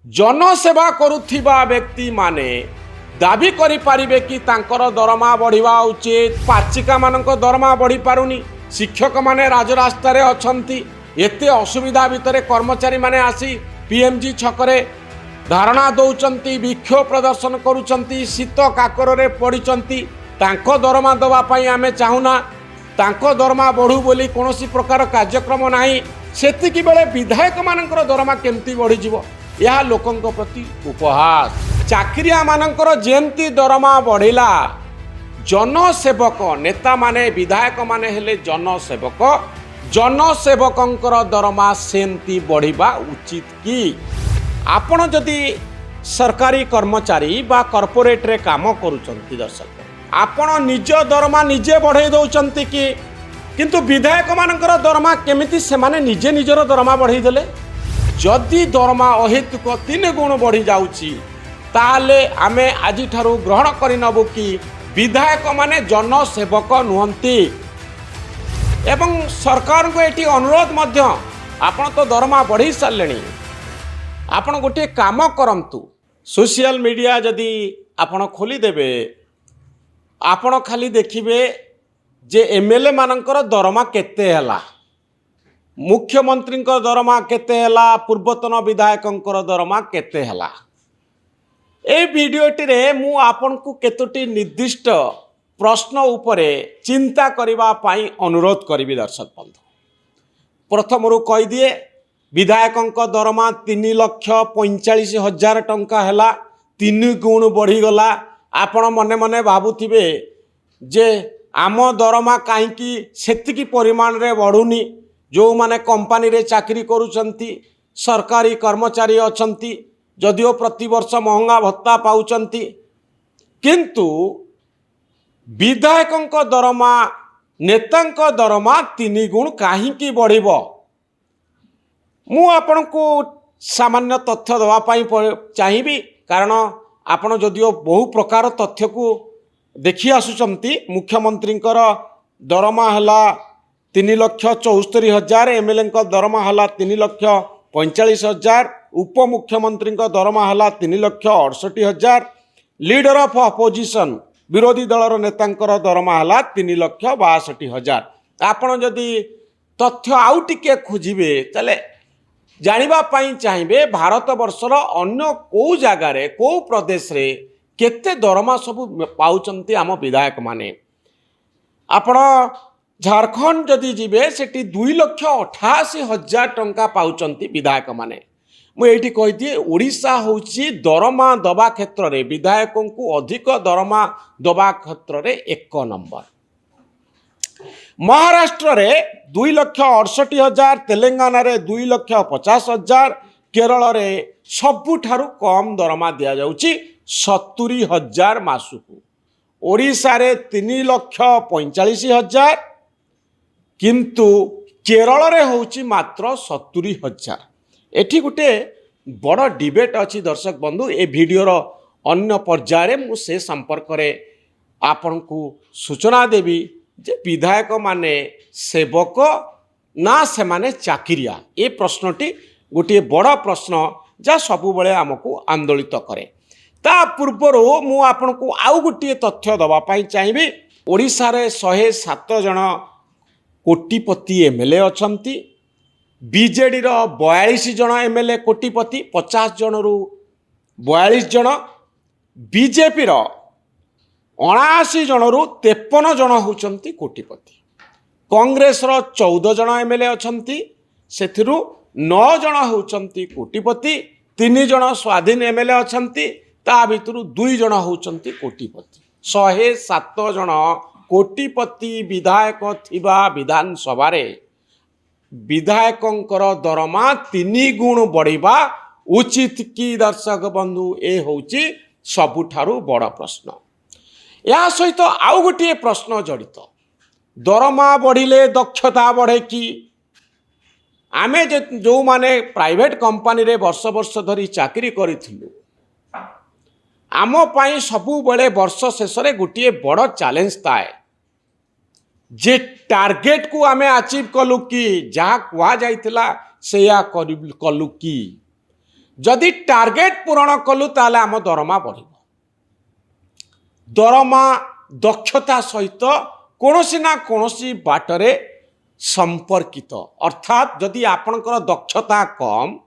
जनसेवा करुथिबा व्यक्ति माने दाबी करि पारिबे कि तांकर दरमा बढ़िबा उचित। पाचिका मानक दरमा बढ़ी पारुनी, शिक्षक माने राजरास्ता रे अछंती। एते असुविधा भितरे कर्मचारी माने आसी पीएमजी छकरे धारणा दौचंती, विक्षोभ प्रदर्शन करुचंती, शीत काकर रे पड़िचंती। तांको दरमा दवा पई आमे चाहुना, तांको दरमा बढ़ू बोली कोनोसी प्रकार कार्यक्रम नाही। सेतिकी बेले विधायक मानकर दरमा केमती बढ़ी जीवो, यह लोकंक प्रति उपहास। चाकरिया मानकर जेमती दरमा बढ़िला, जनसेवक नेता माने विधायक माने हेले जनसेवक, जनसेवकंकर दरमा सेमती बढ़िबा उचित कि? आपण जदि सरकारी कर्मचारी बा कॉर्पोरेट रे काम करूचंती, दर्शक आपण निज दरमा निजे बढ़ाई दौचंती कि? किंतु विधायक मानकर दरमा केमिति सेमाने निजे निजर दरमा बढ़ाई देले? जदि दरमा अहेतुक 3 गुण बढ़ी जाउची ताले आमे आजि ठारू ग्रहण करि नबु कि विधायक माने जनसेवक नुहंती। एवं सरकार को एटी अनुरोध मध्य, आपण तो दरमा बढ़ी सारलेनी, आपण गोटे काम करंतु। सोशल मीडिया जदि आपण खोली देबे, आपण खाली देखिबे जे एमएलए मानकर दरमा केते हला, मुख्यमंत्री दरमा केते हला, पूर्वतन विधायकंकर दरमा केते हला। ए वीडियोटी रे मु आपन को केतोटी निर्दिष्ट प्रश्न उपरे चिंता करिबा पाई अनुरोध करिबी। दर्शक बंधु, प्रथमरु कहि दिए, विधायकंक दरमा 3,45,000 टंका हला, 3 गुण बढ़ी गला। आपण मने मने भाबुथिबे जे आम दरमा काईकी सेतिकी परिमाण रे बढ़ुनी। जो माने कंपनी रे चाकरी करूचंती, सरकारी कर्मचारी अछंती, जदिओ प्रति वर्ष महंगा भत्ता पाउचंती, किंतु विधायकंक दरमा, नेतांक दरमा 3 गुण काहींकी बढ़िबो? मु आपनको सामान्य तथ्य दवा पाई चाहिबी, कारण आपण जदिओ बहु प्रकार तथ्य को देखि आसुचंती। मुख्यमंत्रींकर दरमा हला 3,74,000, एमएलए दरमा हला 3,45,000, उपमुख्यमंत्री दरमा हला 3,68,000, लीडर ऑफ अपोजिशन विरोधी दलर नेतांकर दरमा हला 3,62,000। आपण जदि तथ्य आउ टिके खोजिबे तले जानिबा पाई चाहिए भारत वर्षर अन्य को जगार को प्रदेश रे केते दरमा सब पाउचंती आम विधायक माने। आपण झारखंड जदि जीवे सेठी 2,88,000 टंका पाउचंती विधायक माने। मु एठी कहि दिए, ओडिशा होची दरमा दबा क्षेत्र रे विधायकों को अधिक दरमा दबा क्षेत्र रे 1 नंबर। महाराष्ट्र रे 2,68,000, तेलंगाना रे 2,50,000, केरल रे सबुठारु कम दरमा दिया जाउची 70,000 मासुकु। ओडिशा रे 3,45,000, किंतु केरल रे होची मात्र 70,000। एठी गुटे बड़ डिबेट अछि दर्शक बंधु। ए वीडियोर अन्य पर्याय मु से संपर्क रे आपन को सूचना देवी जे विधायक माने सेवक ना से माने चाकिरिया। ए प्रश्नटी गोटे बड़ प्रश्न जा सबु बेले आमको आंदोलित करे। ता पूर्वर मु आपन को आउ गोटे तथ्य दवा पाई चाहिए। ओडिशा रे 107 जन कोटिपति एमएलए अछंती, बीजेडी रो 42 जन एमएलए कोटिपति, 50 जन रु 42 जन, बीजेपी रो 79 जन रु 53 जन होचंती कोटिपति, कांग्रेस रो 14 जन एमएलए अछंती, सेथिरु 9 जन होचंती कोटिपति, 3 जन स्वाधीन एमएलए अछंती, ता भितरु 2 जन होचंती कोटिपति। 107 जन कोटिपति विधायक थिबा विधानसभा रे विधायकंकर दरमा 3 गुण बढ़िबा उचित कि? दर्शक बंधु, ए होची सबुठारु बड़ प्रश्न। या सहित आउ गोटे प्रश्न जड़ित, दरमा बढ़िले दक्षता बढ़े कि? आमे जो माने प्राइवेट कंपनी रे वर्ष वर्ष धरी चाकरी करिथिलु, आम पाई सबु बेले वर्ष शेष रे गोटे बड़ चैलेंज थाए जे टार्गेट को आमे अचीव कलु कि? जहाँ कहा जाइथिला सेया कलु कि? जदि टार्गेट पूरण कलु ताले आम दरमा बढ़ दरमा दक्षता सहित कौनसी ना कौनसी बाटरे संपर्कित अर्थात जदि आपणकर दक्षता कम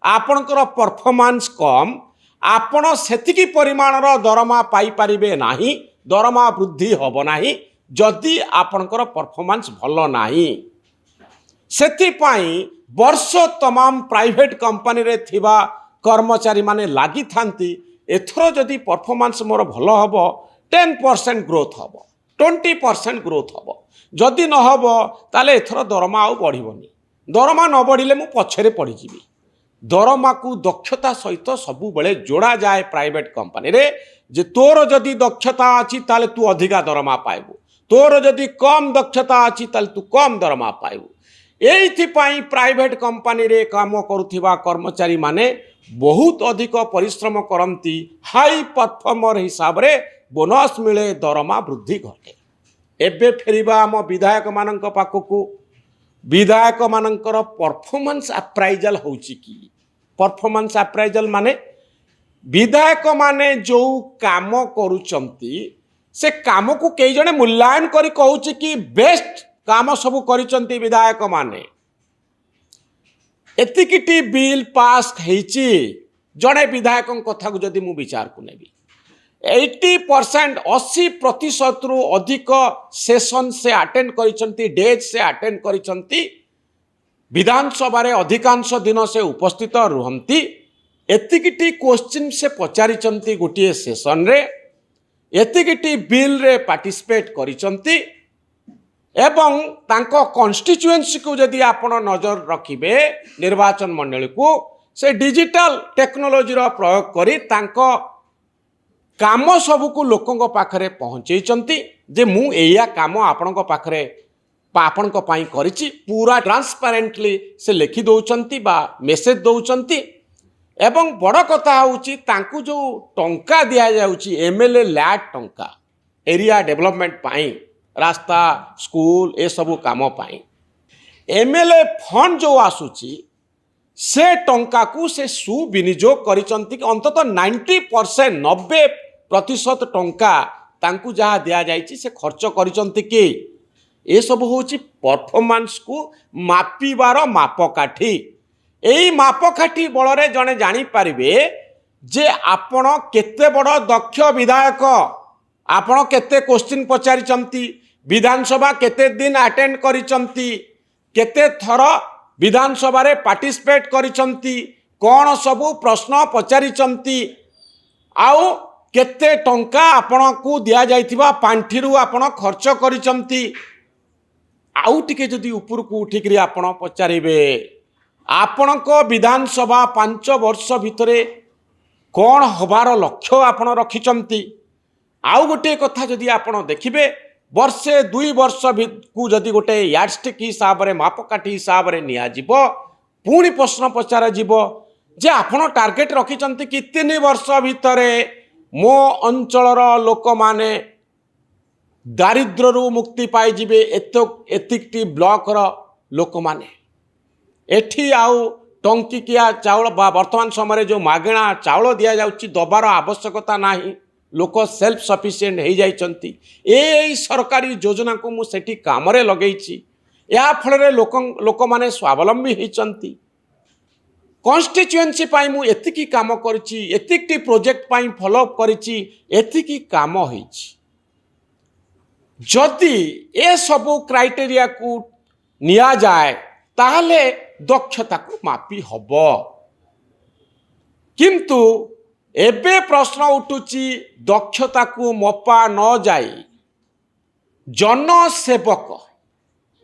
आपणकर परफॉर्मेंस कम आपण सेतिकी परिमाणर दरमा पाई परिबे नाही दरमा वृद्धि होब नाही जदि आपणकर परफॉर्मेंस भलो नाही सेतिपाई वर्ष तमाम प्राइवेट कंपनी रे थिबा कर्मचारी माने लागि थांती एथरो जदि परफॉर्मेंस मोर भलो हबो 10% ग्रोथ हबो 20% ग्रोथ हबो जदि न हबो ताले एथरो दरमा आउ बढ़िबनी दरमा न बढ़िले मु पछरे पड़ी जिवि दरमा को दक्षता सहित सबु बेले जोड़ा जाए प्राइवेट कंपनी रे जे तोर जदि दक्षता अछि ताले तू अधिका दरमा पाइबू तोर जदि कम दक्षता अछि ताले तू कम दरमा पाइबू एइथिपाई प्राइवेट कंपनी रे काम करुथिबा कर्मचारी माने बहुत अधिक परिश्रम करंती हाई परफॉर्मर हिसाब रे बोनस मिले दरमा वृद्धि घटे एबे फेरिबा आम विधायक मानक पाखकू विधायक मानकर परफॉर्मेंस अप्राइजल होउची की परफॉर्मेंस अप्राइजल माने विधायक माने जो काम करूचंती से काम को कई जने मूल्यांकन करी कहूची कि बेस्ट काम सब करिचंती विधायक माने एतिकिटी बिल पास हेची जड़े विधायक कथा को जदि मु विचार को नेबी 80% 80% रु अधिक सेशन से अटेंड करिचंती डेज से अटेंड करिचंती विधानसभा रे अधिकांश दिन से उपस्थित रुहंती एतिकिटी क्वेश्चन से पचारिचंती गोटे सेशन रे एतिकिटी बिल रे पार्टिसिपेट करिचंती एवं तांको कॉन्स्टिट्यूएंसी को जदि आपण नजर रखिबे निर्वाचन मंडली को से डिजिटल टेक्नोलॉजी रो प्रयोग करी तांको काम सबू को लोकों पाखरे पहुंचेइचंती जे मु एया काम आपणको पाखरे आपणको पाई करिछि पूरा ट्रांसपेरेंटली से लिखि दउचंती बा मेसेज दउचंती एवं बड़ कथा होउची तांकु जो टंका दिया जाउची एमएलए लैट टंका एरिया डेवलपमेंट पाई रास्ता स्कूल ए सबु काम पाई एमएलए फंड जो आसुची से टंका को से सुविनियोग करिचंती अंतत 90% 90% टंका तांकु जहाँ दिया जाइछि से खर्च करिचंती कि ए सब होची परफॉर्मेंस को मापिबार मापकाठी एई मापकाठी बलरे जने जानी पारिबे जे आपण केते बड़ दक्ष विधायक आपण केते क्वेश्चन पचारिचंती विधानसभा केते दिन अटेंड करिचंती केते थर विधानसभा रे पार्टिसिपेट करिचंती कौन सबू प्रश्न पचारिचंती आउ केते टंका आपण को दिया जाइथिबा पांठीरु आपण खर्च करिचंती आउ टिके जदि ऊपर को उठिकरी आपण पचारिबे आपणको विधानसभा 5 वर्ष भितरे कौन हबार लक्ष्य आपण रखिचंती आउ गोटे कथा जदि आपण देखिबे वर्षे 2 वर्ष को जदि गोटे यार्डस्टिक हिसाब रे मापकाठी हिसाब रे निया जीवो पुणी प्रश्न पचारा जीवो जे आपण टार्गेट रखिचंती कि 3 वर्ष भितरे मो अंचलर लोक माने दारिद्र्यरू मुक्ति पाई जिबे एतिकटी ब्लॉक रो लोक माने एठी आउ टंकिकिया चाउल बा वर्तमान समय जो मागणा चाउल दिया जाउची दबार आवश्यकता नाही लोक सेल्फ सफिशिएंट हो जाइचंती ए सरकारी योजना को मुझे काम लगेछि या फल लोक माने स्वावलंबी होइचंती कॉन्स्टिट्यूएंसी पाई मु एतिकी काम करछि एतिकटी प्रोजेक्ट पाई फॉलोअप करछि एतिकी काम होइछि जदि ए सबु क्राइटेरिया को निया जाए ताहले दक्षता को मापी हबो किंतु एबे प्रश्न उठुची दक्षता को मपा न जाई जनसेवक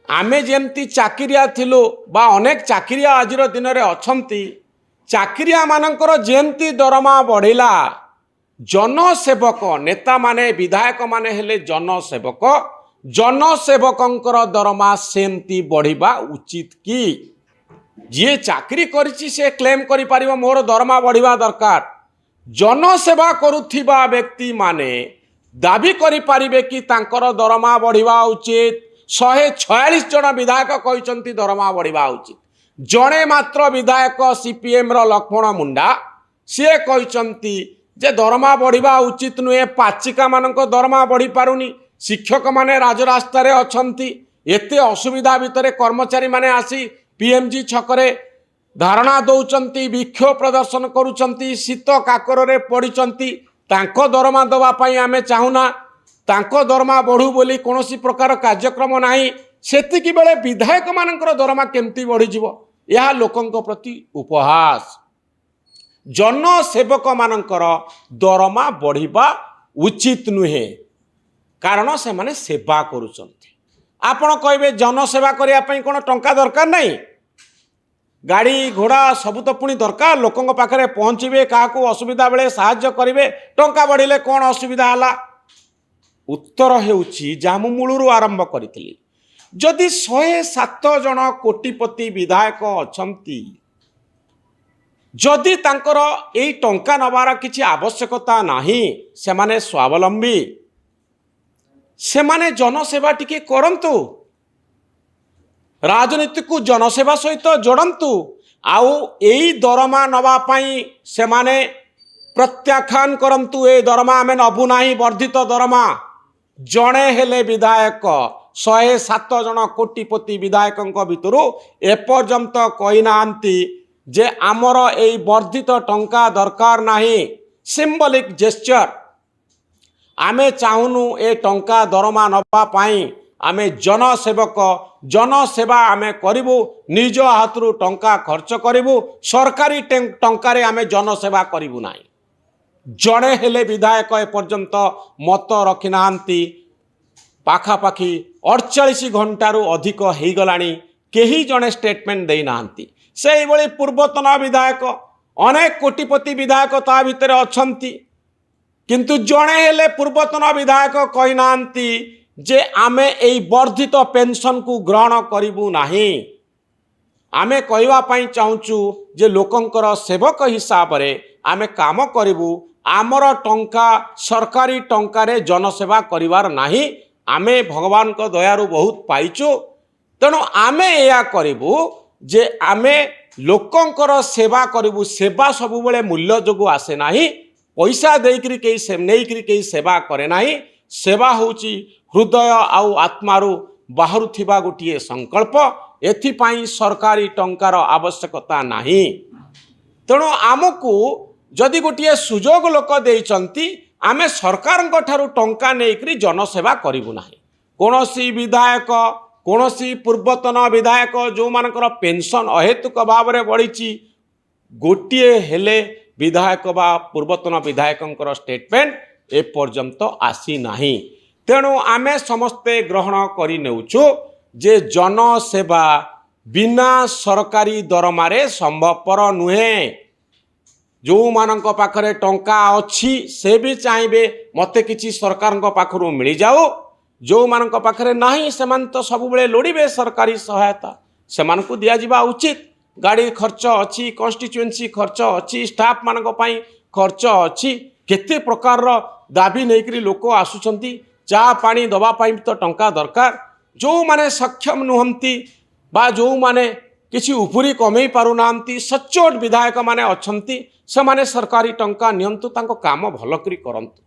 आमे जेमती चाकिरिया थिलु बा अनेक चाकिरिया आजिर दिन रे अछंती चाकिरिया मानकर जेमती दरमा बढ़िला जनसेवक नेता माने विधायक माने हेले जनसेवक जनसेवकंकर दरमा सेमती बढ़िबा उचित की जे चाकरी करिछि से क्लेम करि परिबो मोर दरमा बढ़िबा दरकार जनसेवा करुथिबा व्यक्ति माने दाबी करि पारिबे कि तांकर दरमा बढ़िबा उचित 146 जन विधायक कहिसंती दरमा बढ़िबा उचित जड़े मात्र विधायक सीपीएम लक्ष्मण मुंडा सी कहते जे दरमा बढ़िया उचित नुहे पाचिका मान दरमा बढ़ी पारुनी शिक्षक माने राजरास्तार अच्छा एते असुविधा भितर कर्मचारी माने आसी पीएमजी छकरे धारणा दौरान विक्षोभ प्रदर्शन करुँच शीत काकर पड़ती दरमा दवाई आम चाहूना तांको दरमा बढ़ू बोली कौन प्रकार कार्यक्रम नाही सेतिकी बेले विधायक मानकर दरमा केमती बढ़ीजिव यह लोकंक प्रति उपहास जनसेवक मानकर दरमा बढ़िबा उचित नुहे कारण से माने सेवा करुचंती आपण कहबे जनसेवा करिया पई कोन टंका दरकार नहीं गाड़ी घोड़ा सबू तो पुणी दरकार लोकों पाखे पहुँचे क्या असुविधा बेले साहाय्य करेंगे टंका बढ़िले कौन असुविधा है उत्तर होउछि जहाँ मु मूलरू आरंभ करी जदि 107 जन कोटिपति विधायक अछंती जदि तांकर एई टंका नबार किछि आवश्यकता नाही सेमाने स्वावलंबी सेमाने जनसेवा टिके करंतु राजनीति को जनसेवा सहित जोड़ंतु आउ एई दरमा नवा पाई सेमाने प्रत्याख्यान करंतु ए दरमा आमे नबु नाही वर्धित दरमा जणे हेले विधायक 107 जन कोटिपति विधायकंक भितरु एपर्यंत कहि नांती जे आमर एई वर्धित टंका दरकार नाही सिंबलिक जेस्चर आमे चाहुनु ए टंका दरमा नबा पाई आमे जनसेवक जनसेवा आमे करिबु निज हाथरू टंका खर्च करिबु सरकारी टंकारे आमे जनसेवा करिबु नाही जड़े हेले विधायक एपर्यंत मत रखि नांती पाखापाखि 48 घंटारू अधिक हो गलानी केही जने स्टेटमेंट दे नांती से भली पूर्वतन विधायक अनेक कोटिपति विधायक ता भितर अछंती किंतु जड़े हेले पूर्वतन विधायक कहि नांती जे आमे एई वर्धित पेंशन को ग्रहण करिबु नाही आमे कहवा पई चाहूचु जे लोकंकर सेवक हिसाब रे आमे काम करिबु आमर टंका सरकारी टंकारे जनसेवा करिवार नाही आमे भगवान को दयारु बहुत पाइचु तेणु आमे एया करिबु जे आमे लोकंकर सेवा करिबु सेवा सबु बेले मूल्य जोगु आसे नाही पैसा देइकरी केही नेइकरी केही सेवा करे नाही सेवा होची हृदय आउ आत्मारू बाहरुथिबा गोटिए संकल्प एथिपाई सरकारी टंकार आवश्यकता नाही तेणु आमको जदि गोटिए सुजोग लोक देइचंती आमे सरकार ठारू टंका नेइकरी जनसेवा करिबु नाही कोनोसी विधायक कोनोसी पूर्वतन विधायक जो मानकर पेंशन अहेतुक भाव रे बढ़ीची गोटिए हेले विधायक बा पूर्वतन विधायकंकर स्टेटमेंट ए पर्यंत आसी नाही तेणु आमे समस्ते ग्रहण करि नेउछु जे जनसेवा बिना सरकारी दरमारे संभवपर नुहे जो मानक पाखरे टंका अच्छी से भी चाहिए मते किछि सरकार पाखरु मिल जाओ जो मानक पाखरे नाही सेमान तो सब बेले लोड़िबे सरकारी सहायता सेमान को दिया जिबा उचित गाड़ी खर्च अच्छी कन्स्टिट्युएंसी खर्च अच्छी स्टाफ मानक पई खर्च अच्छी केते प्रकार दाबी नेकरी लोक आसुचंती चा पानी दबा पाई तो टंका दरकार जो माने सक्षम नुहंती बा जो माने किछि उपरी कमई पारु नांती सच्चोट विधायक माने अछंती से माने सरकारी टंका नियंतु तांको काम भल करी करंतु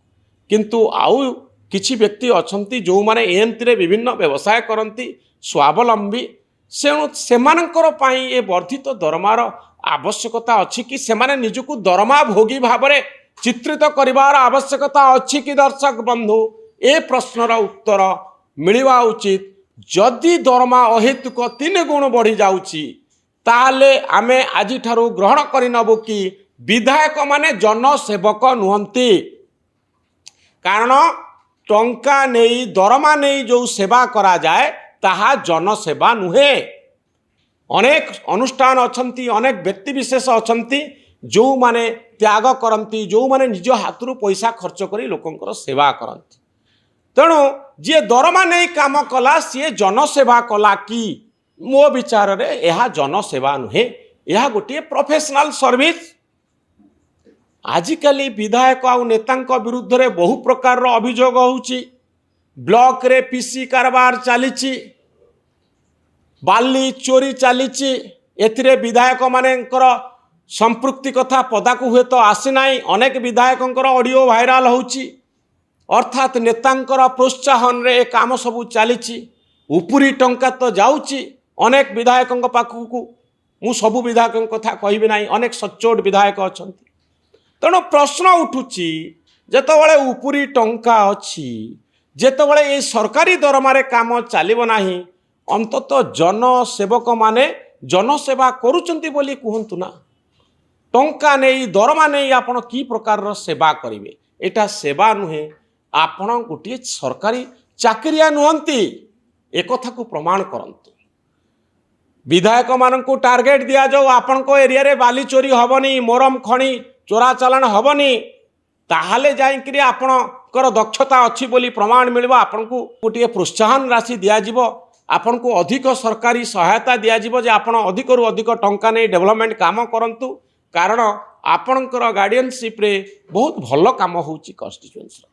किंतु आउ किछि व्यक्ति अछंती जो माने एमती रे विभिन्न व्यवसाय करंती स्वावलंबी सेमानकर पाई ए वर्धित दरमार आवश्यकता अच्छी कि सेमाने निजको दरमा भोगी भाव में चित्रित करिवार आवश्यकता अच्छी कि दर्शक बंधु ए प्रश्नर उत्तर मिलवा उचित जदि दरमा अहेतुक 3 गुण बढ़ी जाउची ताले आमे आजि ठारू ग्रहण करि नबु कि विधायक माने जनसेवक नुहंती कारण टंका नहीं दरमा नहीं जो सेवा करा जाए ताहा जनसेवा नुहे अनेक अनुष्ठान अछंती अनेक व्यक्ति विशेष अछंती जो माने त्याग करती जो माने निज हाथरू पैसा खर्च करी लोकंकर सेवा करती तेणु जी दरमा नहीं काम कला सी जनसेवा कला कि मो विचार रे यह जनसेवा नुहे यह गोटे प्रोफेशनल सर्विस आजिकाली विधायक आउ नेतांक विरुद्ध रे बहु प्रकार अभियोग होउची ब्लॉक रे पीसी कारबार चलीची बाली चोरी चलीची एथिरे विधायक मानकर संपृक्ति कथा पदाकू हुए तो आसीना अनेक विधायकंकर ऑडियो भाइराल होउची अर्थात नेतांकर प्रोत्साहन रे काम सब चली उपरी टंका तो जाऊँगी अनेक विधायकों पाखक मु सबू विधायकों कथा कहबी ना अनेक सचोट विधायक अच्छा तेणु प्रश्न उठुची जेतबेले उपरी टंका अच्छी जेतबेले ये सरकारी दरमारे काम चलिबो नाही अंततः जनसेवक माने जनसेवा करुचंती बोली कहतु ना टंका नहीं दरमा नहीं आपण की प्रकार सेवा करेंगे एटा सेवा नुहे आपण गोटे सरकारी चाकरिया नुहंती एक कथा को प्रमाण करंतु विधायक मानक टार्गेट दिया जाऊ आपण को एरिया रे बाली चोरी हबनी मोरम खणी चोरा चालान हबनी ताहाले जाइकरी आपणकर दक्षता अच्छी बोली प्रमाण मिलवा आपण को गोटे प्रोत्साहन राशि दिया जिवो आपण को अधिक सरकारी सहायता दिया जिवो जे आपण अधिक रु अधिक टंका नहीं डेवलपमेंट काम करंतु कारण आपणकर गार्डियनशिप रे बहुत भल काम होउची कॉन्स्टिट्यूएंसी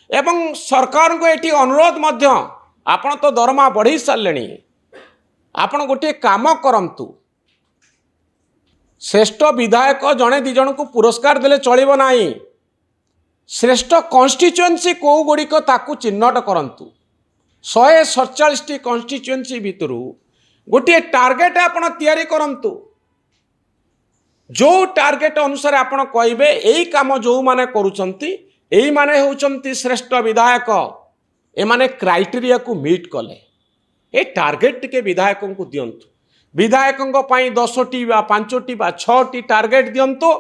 एवं सरकार को एटी अनुरोध मध्य आपण तो दरमा बढ़ी सारे आपण गोटे काम करंतु श्रेष्ठ विधायक जड़े दी जन को पुरस्कार देले चलिबो नाही श्रेष्ठ कॉन्स्टिट्यूएंसी को गुड़िक ताकू चिन्हट करंतु 147 कॉन्स्टिट्यूएंसी भितरु गोटे टार्गेट आपण तैयारी करंतु जो टार्गेट अनुसार आपण कहबे एई काम जो माने करूचंती एई माने होउचंती श्रेष्ठ विधायक ए माने क्राइटेरिया को मीट कले ए टार्गेट के विधायकों को दियंतु विधायकों पाई 10टी बा 5टी बा 6टी टार्गेट दियंतु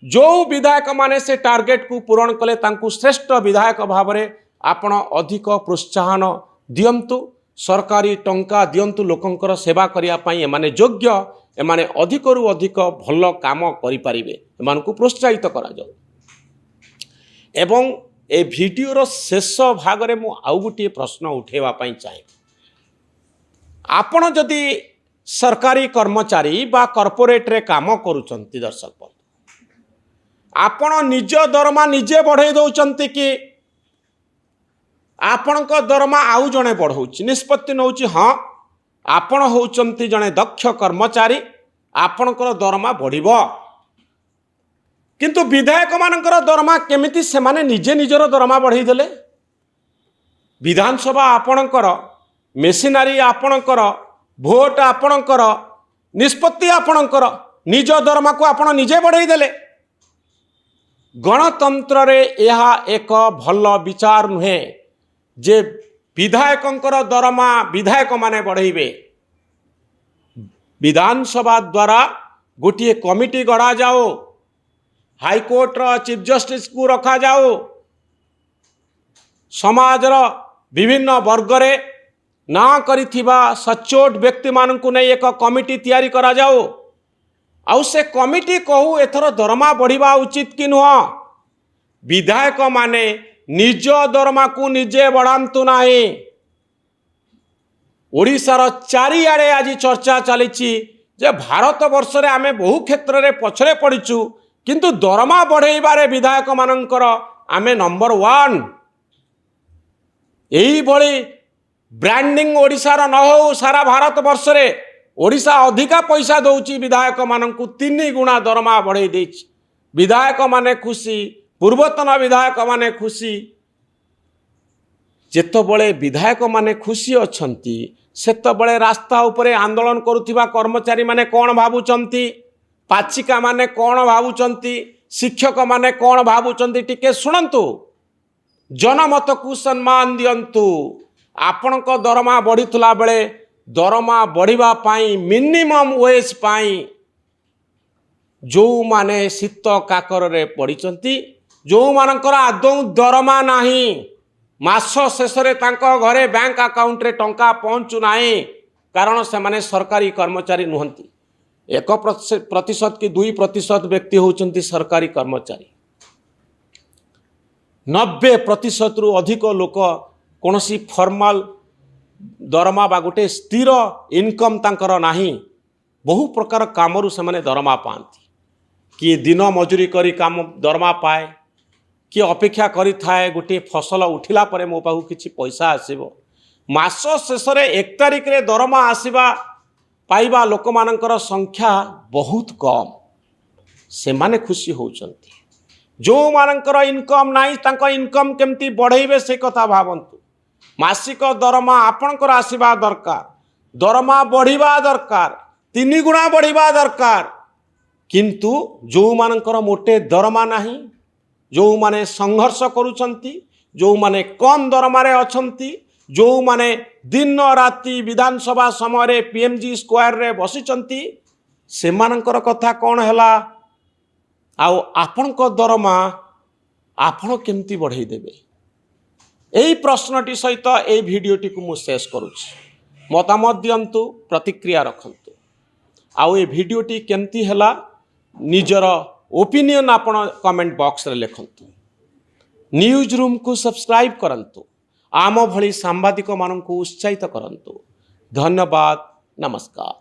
जो विधायक माने से टार्गेट को पूरण कले तांकु श्रेष्ठ विधायक भाव में आपण अधिक प्रोत्साहन दियंतु सरकारी टंका दियंतु लोकंकर सेवा करिया पाई एमाने योग्य एमाने अधिक रु अधिक भल काम करि परिबे एमान को प्रोत्साहित करा जाऊ एवं ए वीडियोर शेष भाग रे मु आउ गोटे प्रश्न उठेवा पाई चाहे आपण जदि सरकारी कर्मचारी बा कॉर्पोरेट रे काम करूचंती दर्शक बंधु आपण निज दरमा निजे बढ़ाई दौरान कि आपण दरमा आउ जड़े बढ़ाऊँ निष्पत्ति नौ हाँ आपण होउचंती जड़े दक्ष कर्मचारी आपणकर दरमा बढ़ किंतु विधायक मानकर दरमा केमिति सेमाने निजे निजर दरमा बढ़ाई देले विधानसभा आपणकर मेसिनारी आपणकर भोट आपणकर निष्पत्ति आपणकर निज दरमा को आपण निजे बढ़ाई देले गणतंत्र रे यह एक भल विचार नुहे जे विधायकंकर दरमा विधायक माने बढ़ाइबे विधानसभा द्वारा गोटे कमिटी गढ़ा जाओ हाईकोर्ट चीफ जस्टिस को रखा जाओ समाजर विभिन्न वर्ग रे ना करिथिबा सचोट व्यक्ति मानकु नै एक कमिटी तैयारी करा जाओ आउ से कमिटी कहू एथर दरमा बढ़िबा उचित कि नुह विधायक माने निज दरमा को निजे बढ़ातु नाही ओडिशार चारिआडे आज चर्चा चली जे भारत वर्ष रे आमे बहु क्षेत्र रे पछरे पड़ीचु किंतु दरमा बढ़ेबारे विधायक मानकर आमे नंबर 1 एही भली ब्रांडिंग ओडिशार न हो सारा भारत वर्ष रे ओडिशा अधिका पैसा दौची विधायक मानकु 3 गुणा दरमा बढ़े देछि विधायक माने खुशी पूर्वतन विधायक माने खुशी जेतबळे विधायक माने खुशी अछंती सेतबळे रास्ता उपरे आंदोलन करुथिबा कर्मचारी माने कोन भाबुचंती पाचिका माने कोन भाबुचंती शिक्षक माने कोन भाबुचंती टिके सुनंतु जनमत को सम्मान दियंतु आपणक दरमा बढ़ीथुला बेले दरमा बढ़िबा पाई मिनिमम वेज पाई जो माने शीत काकर रे पड़ीचंती जो मानकर आदौ दरमा नाही मास शेष रे तांको घरे बैंक अकाउंट रे टंका पहुँचु नाही कारण से माने सरकारी कर्मचारी नुहंती 1% कि 2% व्यक्ति होचंती सरकारी कर्मचारी 90% रु अधिक लोक कोनसी फॉर्मल दरमा बा गोटे स्थिर इनकम तांकर नाही बहु प्रकार कामरू से माने दरमा पाती किए दिन मजूरी करी काम दरमा पाए किए अपेक्षा करी थाए गोटे फसल उठिला परे मो पाखु किछि पैसा आसीबो मास शेष रे 1 तारिख रे दरमा आसीबा पाइबा लोक मानकर संख्या बहुत कम से माने खुशी होउचंती जो मानकर इनकम नाही तांको इनकम केमती बढ़ेबे से कथा भावंतु मासिक दरमा आपणकर आसीबा दरकार दरमा बढ़िबा दरकार 3 गुणा बढ़िबा दरकार किंतु जो मानकर मोटे दरमा नाही जो माने संघर्ष करूचंती जो माने कम दरमारे अछंती जो माने दिन राति विधानसभा समय पीएमजी स्क्वायर रे बसिचंती से मानकर कथा कौन हैला आउ आपणक दरमा आपण केमती बढ़ाई देबे एही प्रश्नटी सहित एही भिडियोटी को मु शेष करूछि मतामत दियंतु प्रतिक्रिया रखंतु आउ ए भिडियोटी केमती हैला निजर ओपिनियन आपण कमेंट बॉक्स रे लिखंतु न्यूज रूम को सब्सक्राइब करंतु आम भली सांबादिक माननकु उत्साहित करंतु धन्यवाद नमस्कार।